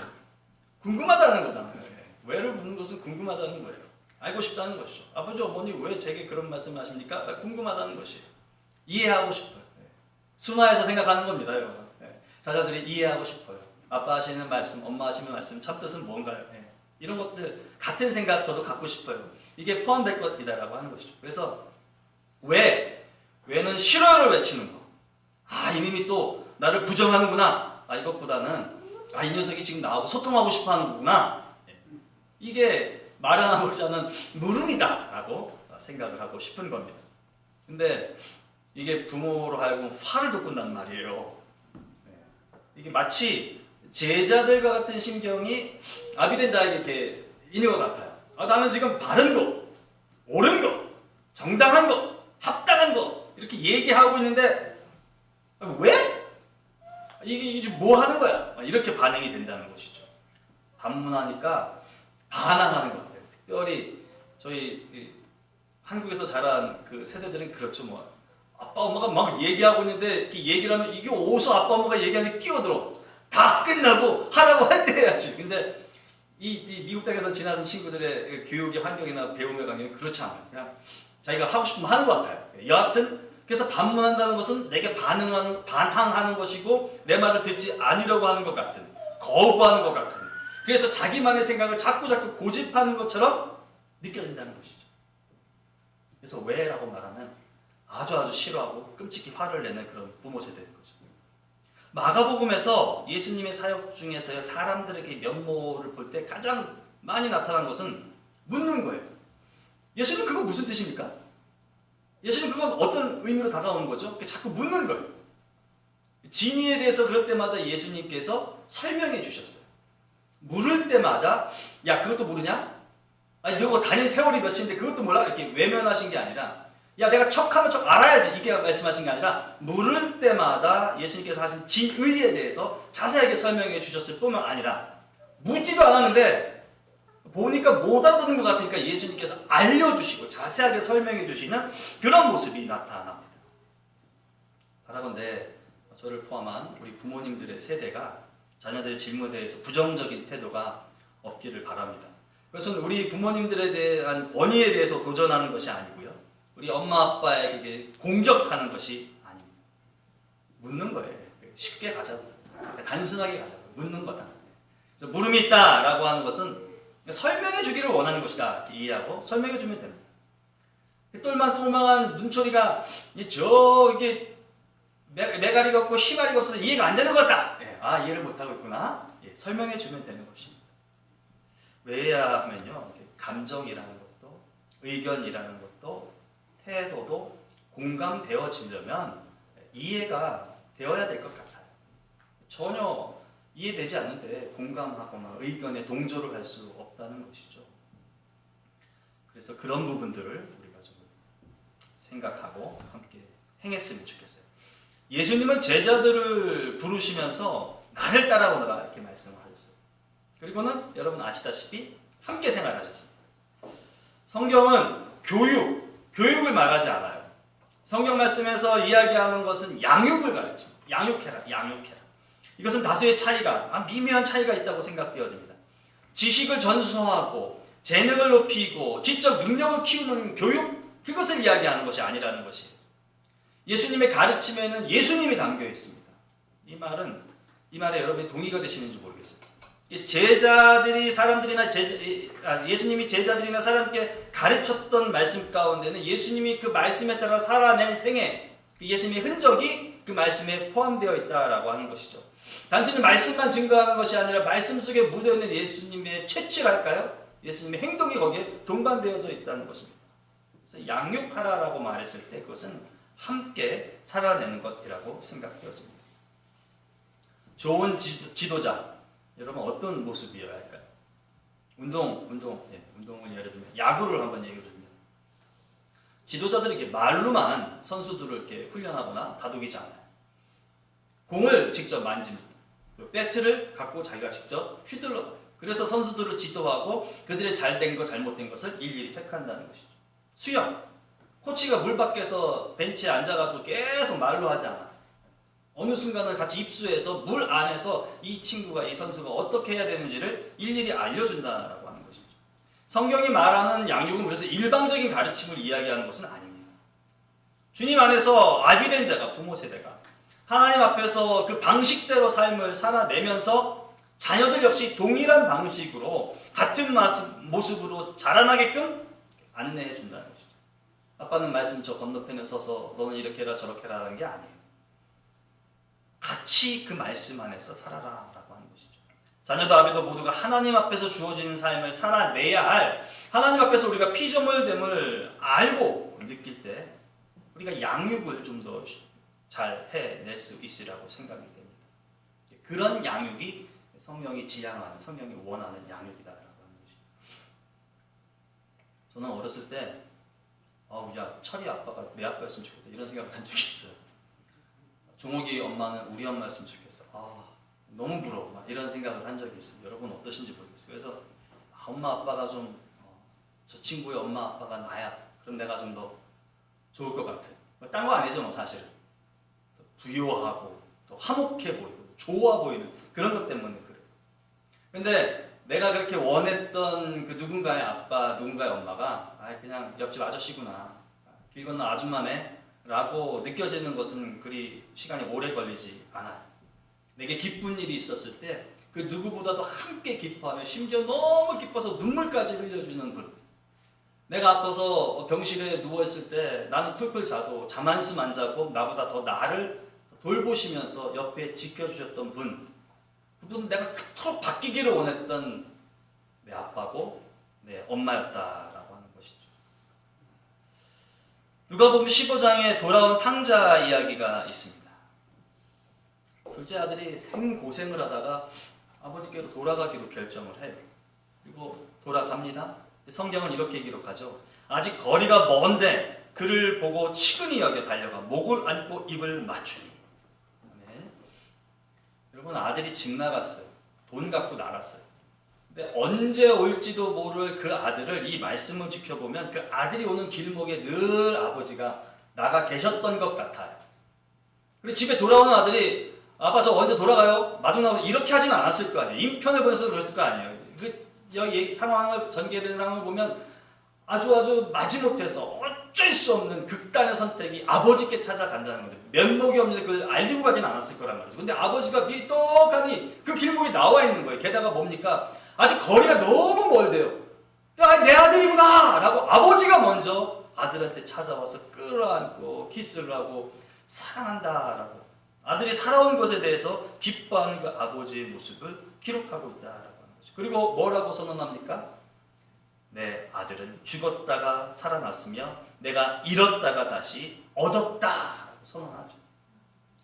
궁금하다는 거잖아요. 왜를 묻는 것은 궁금하다는 거예요. 알고 싶다는 것이죠. 아버지 어머니 왜 제게 그런 말씀을 하십니까? 궁금하다는 것이에요. 이해하고 싶어요. 순화해서 생각하는 겁니다, 여러분. 자녀들이 이해하고 싶어요. 아빠 하시는 말씀, 엄마 하시는 말씀 참 뜻은 뭔가요? 이런 것들 같은 생각 저도 갖고 싶어요. 이게 포함될 것이다라고 하는 것이죠. 그래서 왜는 싫어요를 외치는 거. 이놈이 또 나를 부정하는구나. 이것보다는 이 녀석이 지금 나하고 소통하고 싶어하는 거구나. 이게 마련하고자 하는 물음이다라고 생각을 하고 싶은 겁니다. 근데 이게 부모로 하여금 화를 돋군단 말이에요. 이게 마치 제자들과 같은 심경이 아비된 자에게 이렇게 있는 것 같아요. 나는 지금 바른 거, 옳은 거, 정당한 거, 합당한 거 이렇게 얘기하고 있는데 왜? 이게 뭐 하는 거야? 이렇게 반응이 된다는 것이죠. 반문하니까 반항하는 것 같아요. 특별히 저희 한국에서 자란 그 세대들은 그렇죠. 뭐 아빠 엄마가 막 얘기하고 있는데 이렇게 얘기를 하면 이게 어디서 아빠 엄마가 얘기하는데 끼어들어. 다 끝나고 하라고 할 때 해야지. 근데 이 미국 땅에서 지나는 친구들의 교육의 환경이나 배움의 환경이 그렇지 않아요. 그냥 자기가 하고 싶으면 하는 것 같아요. 여하튼 그래서 반문한다는 것은 내게 반항하는 것이고 내 말을 듣지 않으려고 하는 것 같은, 거부하는 것 같은, 그래서 자기만의 생각을 자꾸 고집하는 것처럼 느껴진다는 것이죠. 그래서 왜라고 말하면 아주 싫어하고 끔찍히 화를 내는 그런 부모 세대인 거죠. 마가복음에서 예수님의 사역 중에서 사람들에게 면모를 볼 때 가장 많이 나타난 것은 묻는 거예요. 예수님 그거 무슨 뜻입니까? 예수님 그건 어떤 의미로 다가오는 거죠? 자꾸 묻는 거예요. 진리에 대해서 그럴 때마다 예수님께서 설명해 주셨어요. 물을 때마다 야 그것도 모르냐? 너가 다닌 세월이 몇인데 그것도 몰라? 이렇게 외면하신 게 아니라 야 내가 척하면 척 알아야지 이게 말씀하신 게 아니라 물을 때마다 예수님께서 하신 진의에 대해서 자세하게 설명해 주셨을 뿐만 아니라 묻지도 않았는데 보니까 못 알아듣는 것 같으니까 예수님께서 알려주시고 자세하게 설명해 주시는 그런 모습이 나타납니다. 바라건대 저를 포함한 우리 부모님들의 세대가 자녀들의 질문에 대해서 부정적인 태도가 없기를 바랍니다. 그것은 우리 부모님들에 대한 권위에 대해서 도전하는 것이 아니고요. 우리 엄마 아빠에게 공격하는 것이 아닙니다. 묻는 거예요. 쉽게 가자고. 단순하게 가자고. 묻는 거다. 그래서 물음이 있다라고 하는 것은 설명해 주기를 원하는 것이다. 이해하고 설명해 주면 됩니다. 똘망똘망한 눈초리가 이게 매가리가 없고 희가리가 없어서 이해가 안 되는 것 같다. 이해를 못하고 있구나. 설명해 주면 되는 것입니다. 왜야 하면요. 감정이라는 것도 의견이라는 것도 태도도 공감되어지려면 이해가 되어야 될 것 같아요. 전혀 이해되지 않는데 공감하거나 의견에 동조를 할 수 없다는 것이죠. 그래서 그런 부분들을 우리가 좀 생각하고 함께 행했으면 좋겠어요. 예수님은 제자들을 부르시면서 나를 따라오너라 이렇게 말씀을 하셨어요. 그리고는 여러분 아시다시피 함께 생활하셨습니다. 성경은 교육을 말하지 않아요. 성경 말씀에서 이야기하는 것은 양육을 가르칩니다. 양육해라. 이것은 다수의 차이가, 미묘한 차이가 있다고 생각되어집니다. 지식을 전수하고 재능을 높이고 지적 능력을 키우는 교육, 그것을 이야기하는 것이 아니라는 것이에요. 예수님의 가르침에는 예수님이 담겨 있습니다. 이 말에 여러분이 동의가 되시는지 모르겠어요. 제자들이 예수님이 제자들이나 사람께 가르쳤던 말씀 가운데는 예수님이 그 말씀에 따라 살아낸 생애, 예수님의 흔적이 그 말씀에 포함되어 있다라고 하는 것이죠. 단순히 말씀만 증거하는 것이 아니라 말씀 속에 묻어있는 예수님의 채취랄까요? 예수님의 행동이 거기에 동반되어져 있다는 것입니다. 그래서 양육하라라고 말했을 때 그것은 함께 살아내는 것이라고 생각되어집니다. 좋은 지도자, 여러분 어떤 모습이어야 할까요? 운동을 예를 들면 야구를 한번 얘기해 줍니다. 지도자들이 이렇게 말로만 선수들을 이렇게 훈련하거나 다독이지 않아요. 공을 직접 만집니다. 배트를 갖고 자기가 직접 휘둘러요. 그래서 선수들을 지도하고 그들의 잘된 것, 잘못된 것을 일일이 체크한다는 것이죠. 수영, 코치가 물 밖에서 벤치에 앉아가지고 계속 말로 하지 않아요. 어느 순간을 같이 입수해서 물 안에서 이 선수가 어떻게 해야 되는지를 일일이 알려준다라고 하는 것이죠. 성경이 말하는 양육은 그래서 일방적인 가르침을 이야기하는 것은 아닙니다. 주님 안에서 아비된 자가, 부모 세대가 하나님 앞에서 그 방식대로 삶을 살아내면서 자녀들 역시 동일한 방식으로 같은 모습으로 자라나게끔 안내해 준다는 것이죠. 아빠는 말씀 저 건너편에 서서 너는 이렇게 해라 저렇게 해라 하는 게 아니에요. 같이 그 말씀 안에서 살아라 라고 하는 것이죠. 자녀도 아비도 모두가 하나님 앞에서 주어지는 삶을 살아내야 할, 하나님 앞에서 우리가 피조물됨을 알고 느낄 때 우리가 양육을 좀 더 잘 해낼 수 있으리라고 생각이 됩니다. 그런 양육이 성령이 지향하는, 성령이 원하는 양육이다라고 하는 것이죠. 저는 어렸을 때 철이 아빠가 내 아빠였으면 좋겠다 이런 생각을 한 적이 있어요. 종옥이 엄마는 우리 엄마였으면 좋겠어. 너무 부러워. 이런 생각을 한 적이 있어요. 여러분 어떠신지 모르겠어요. 그래서 엄마 아빠가 저 친구의 엄마 아빠가 나야. 그럼 내가 좀 더 좋을 것 같아. 딴 거 아니죠, 사실은. 부유하고 또 화목해 보이고 좋아 보이는 그런 것 때문에 그래요. 근데 내가 그렇게 원했던 그 누군가의 아빠, 누군가의 엄마가 그냥 옆집 아저씨구나, 길 건너 아줌마네 라고 느껴지는 것은 그리 시간이 오래 걸리지 않아요. 내게 기쁜 일이 있었을 때 그 누구보다도 함께 기뻐하며 심지어 너무 기뻐서 눈물까지 흘려주는 분, 내가 아파서 병실에 누워있을 때 나는 쿨쿨 자도 잠 한숨 안 자고 나보다 더 나를 돌보시면서 옆에 지켜주셨던 분, 그분은 내가 그토록 바뀌기를 원했던 내 아빠고 내 엄마였다라고 하는 것이죠. 누가복음 15장에 돌아온 탕자 이야기가 있습니다. 둘째 아들이 생고생을 하다가 아버지께로 돌아가기로 결정을 해요. 그리고 돌아갑니다. 성경은 이렇게 기록하죠. 아직 거리가 먼데 그를 보고 치근히 여겨 달려가 목을 안고 입을 맞추니. 네. 여러분, 아들이 집 나갔어요. 돈 갖고 나갔어요. 근데 언제 올지도 모를 그 아들을, 이 말씀을 지켜보면 그 아들이 오는 길목에 늘 아버지가 나가 계셨던 것 같아요. 그리고 집에 돌아오는 아들이 아빠 저 언제 돌아가요? 마중 나가서 이렇게 하지는 않았을 거 아니에요. 인편을 보내서 그랬을 거 아니에요. 상황을 전개되는 상황을 보면 아주 마지못해서 어쩔 수 없는 극단의 선택이 아버지께 찾아간다는 건데 면목이 없는데 그걸 알리고 가진 않았을 거란 말이죠. 근데 아버지가 미리 똑하니 그 길목에 나와 있는 거예요. 게다가 뭡니까? 아직 거리가 너무 멀대요. 야, 내 아들이구나! 라고 아버지가 먼저 아들한테 찾아와서 끌어안고 키스를 하고 사랑한다 라고 아들이 살아온 것에 대해서 기뻐하는 그 아버지의 모습을 기록하고 있다라고 하는 거죠. 그리고 뭐라고 선언합니까? 내 아들은 죽었다가 살아났으며 내가 잃었다가 다시 얻었다라고 선언하죠.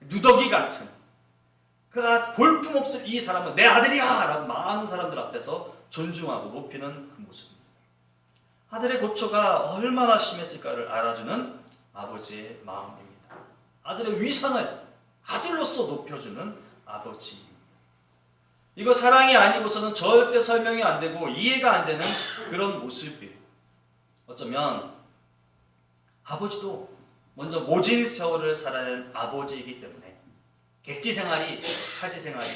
누더기 같은 그 볼품없을 이 사람은 내 아들이야! 라고 많은 사람들 앞에서 존중하고 높이는 그 모습입니다. 아들의 고초가 얼마나 심했을까를 알아주는 아버지의 마음입니다. 아들의 위상을 아들로서 높여주는 아버지. 이거 사랑이 아니고서는 절대 설명이 안 되고 이해가 안 되는 그런 모습이에요. 어쩌면 아버지도 먼저 모진 세월을 살아낸 아버지이기 때문에 객지 생활이, 타지 생활이,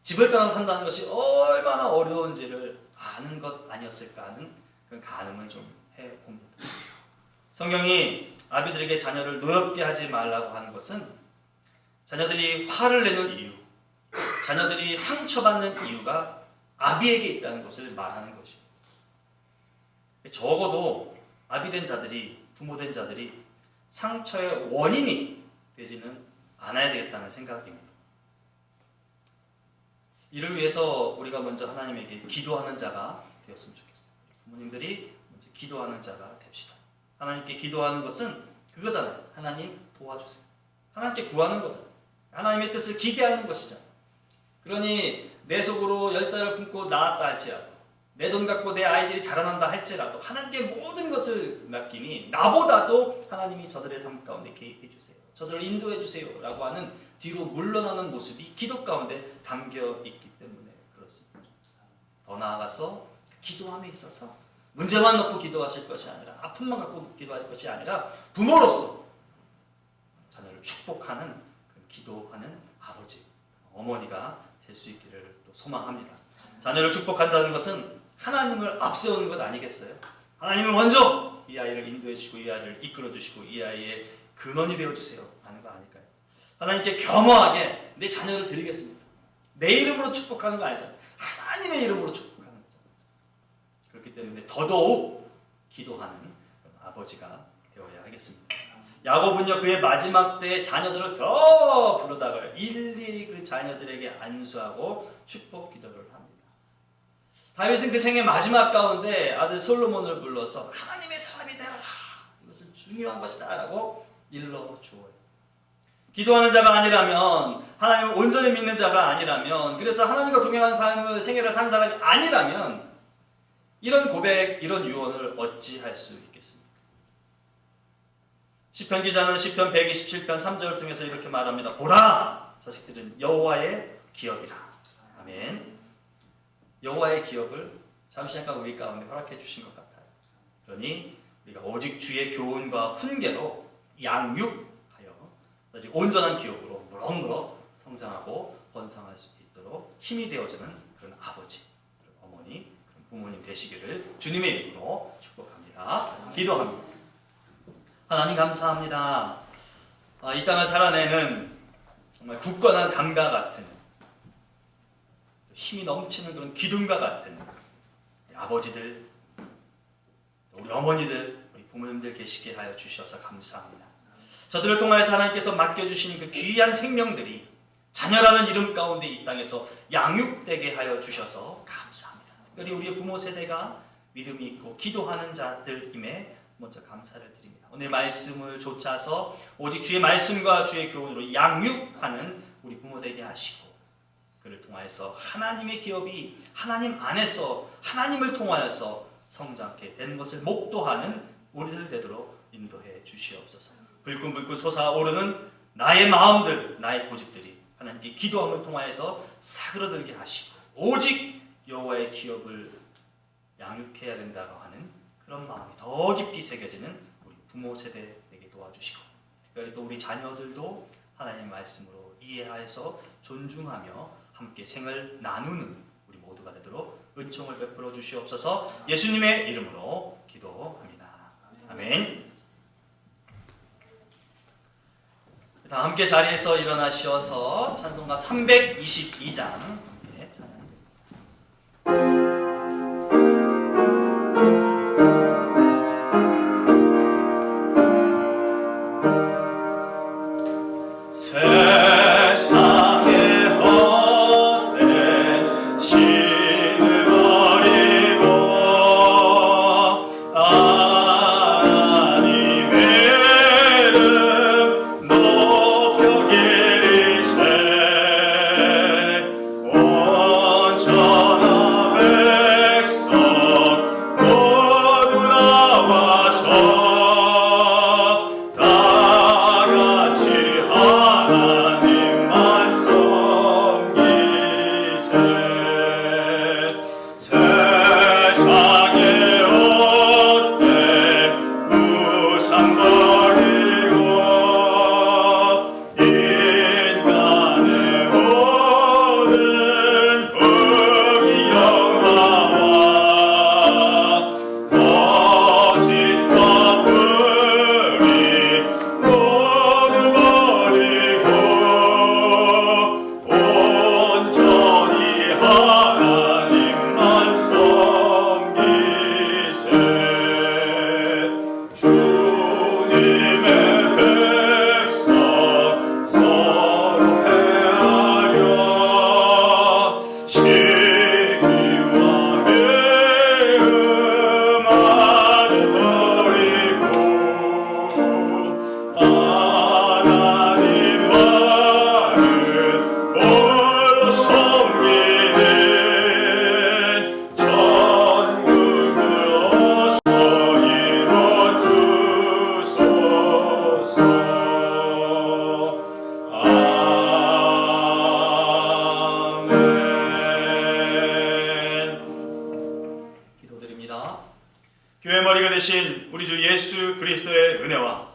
집을 떠나 산다는 것이 얼마나 어려운지를 아는 것 아니었을까 하는 그런 가늠을 좀 해봅니다. 성경이 아비들에게 자녀를 노엽게 하지 말라고 하는 것은 자녀들이 화를 내는 이유, 자녀들이 상처받는 이유가 아비에게 있다는 것을 말하는 것이에요. 적어도 아비된 자들이, 부모된 자들이 상처의 원인이 되지는 않아야 되겠다는 생각입니다. 이를 위해서 우리가 먼저 하나님에게 기도하는 자가 되었으면 좋겠어요. 부모님들이 먼저 기도하는 자가 됩시다. 하나님께 기도하는 것은 그거잖아요. 하나님 도와주세요. 하나님께 구하는 거잖아요. 하나님의 뜻을 기대하는 것이잖아요. 그러니 내 속으로 10달을 품고 낳았다 할지라도 내 돈 갖고 내 아이들이 자라난다 할지라도 하나님께 모든 것을 맡기니 나보다도 하나님이 저들의 삶 가운데 개입해 주세요. 저들을 인도해 주세요. 라고 하는 뒤로 물러나는 모습이 기도 가운데 담겨 있기 때문에 그렇습니다. 더 나아가서 기도함에 있어서 문제만 놓고 기도하실 것이 아니라 아픔만 갖고 기도하실 것이 아니라 부모로서 자녀를 축복하는 기도하는 아버지, 어머니가 될 수 있기를 또 소망합니다. 자녀를 축복한다는 것은 하나님을 앞세우는 것 아니겠어요? 하나님을 먼저 이 아이를 인도해 주시고 이 아이를 이끌어 주시고 이 아이의 근원이 되어 주세요 하는 거 아닐까요? 하나님께 겸허하게 내 자녀를 드리겠습니다. 내 이름으로 축복하는 거 아니잖아요. 하나님의 이름으로 축복하는 거잖아요. 그렇기 때문에 더더욱 기도하는 아버지가 되어야 하겠습니다. 야곱은요 그의 마지막 때에 자녀들을 더 부르다가 일일이 그 자녀들에게 안수하고 축복 기도를 합니다. 다윗은 그 생의 마지막 가운데 아들 솔로몬을 불러서 하나님의 사람이 되어라. 이것은 중요한 것이다 라고 일러 주어요. 기도하는 자가 아니라면 하나님을 온전히 믿는 자가 아니라면 그래서 하나님과 동행하는 삶을 생애를 산 사람이 아니라면 이런 고백, 이런 유언을 어찌할 수 있겠습니까? 시편 기자는 시편 127편 3절을 통해서 이렇게 말합니다. 보라! 자식들은 여호와의 기업이라. 아멘. 여호와의 기업을 잠시 잠깐 우리 가운데 허락해 주신 것 같아요. 그러니 우리가 오직 주의 교훈과 훈계로 양육하여 온전한 기업으로 무럭무럭 성장하고 번성할 수 있도록 힘이 되어주는 그런 아버지, 어머니, 그런 부모님 되시기를 주님의 이름으로 축복합니다. 기도합니다. 하나님 감사합니다. 이 땅을 살아내는 정말 굳건한 담과 같은 힘이 넘치는 그런 기둥과 같은 아버지들, 우리 어머니들, 우리 부모님들 계시게 하여 주셔서 감사합니다. 저들을 통하여서 하나님께서 맡겨주신 그 귀한 생명들이 자녀라는 이름 가운데 이 땅에서 양육되게 하여 주셔서 감사합니다. 특별히 우리의 부모 세대가 믿음이 있고 기도하는 자들임에 먼저 감사를 드립니다. 오늘 말씀을 좇아서 오직 주의 말씀과 주의 교훈으로 양육하는 우리 부모 되게 하시고 그를 통하여서 하나님의 기업이 하나님 안에서 하나님을 통하여서 성장케 되는 것을 목도하는 우리들 되도록 인도해 주시옵소서. 불끈불끈 솟아오르는 나의 마음들, 나의 고집들이 하나님께 기도함을 통하여서 사그러들게 하시고 오직 여호와의 기업을 양육해야 된다고 하는 그런 마음이 더 깊이 새겨지는 우리 부모 세대에게 도와주시고 특별히 또 우리 자녀들도 하나님 말씀으로 이해하여서 존중하며 함께 생을 나누는 우리 모두가 되도록 은총을 베풀어 주시옵소서. 예수님의 이름으로 기도합니다. 아멘. 다 함께 자리에서 일어나셔서 찬송가 322장 교회 머리가 되신 우리 주 예수 그리스도의 은혜와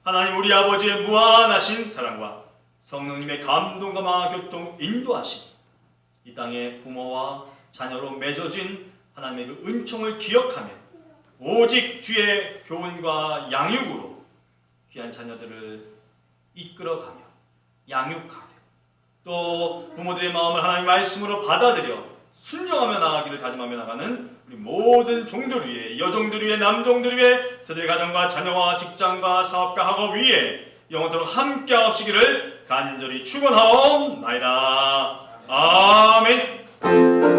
하나님 우리 아버지의 무한하신 사랑과 성령님의 감동과 교통 인도하심, 이 땅의 부모와 자녀로 맺어진 하나님의 그 은총을 기억하며 오직 주의 교훈과 양육으로 귀한 자녀들을 이끌어가며 양육하며 또 부모들의 마음을 하나님의 말씀으로 받아들여 순종하며 나아가기를 다짐하며 나가는 우리 모든 종들 위해, 여종들 위해, 남종들 위해, 저들의 가정과 자녀와 직장과 사업과 학업 위에 영원토록 함께 하시기를 간절히 축원하옵나이다. 아멘.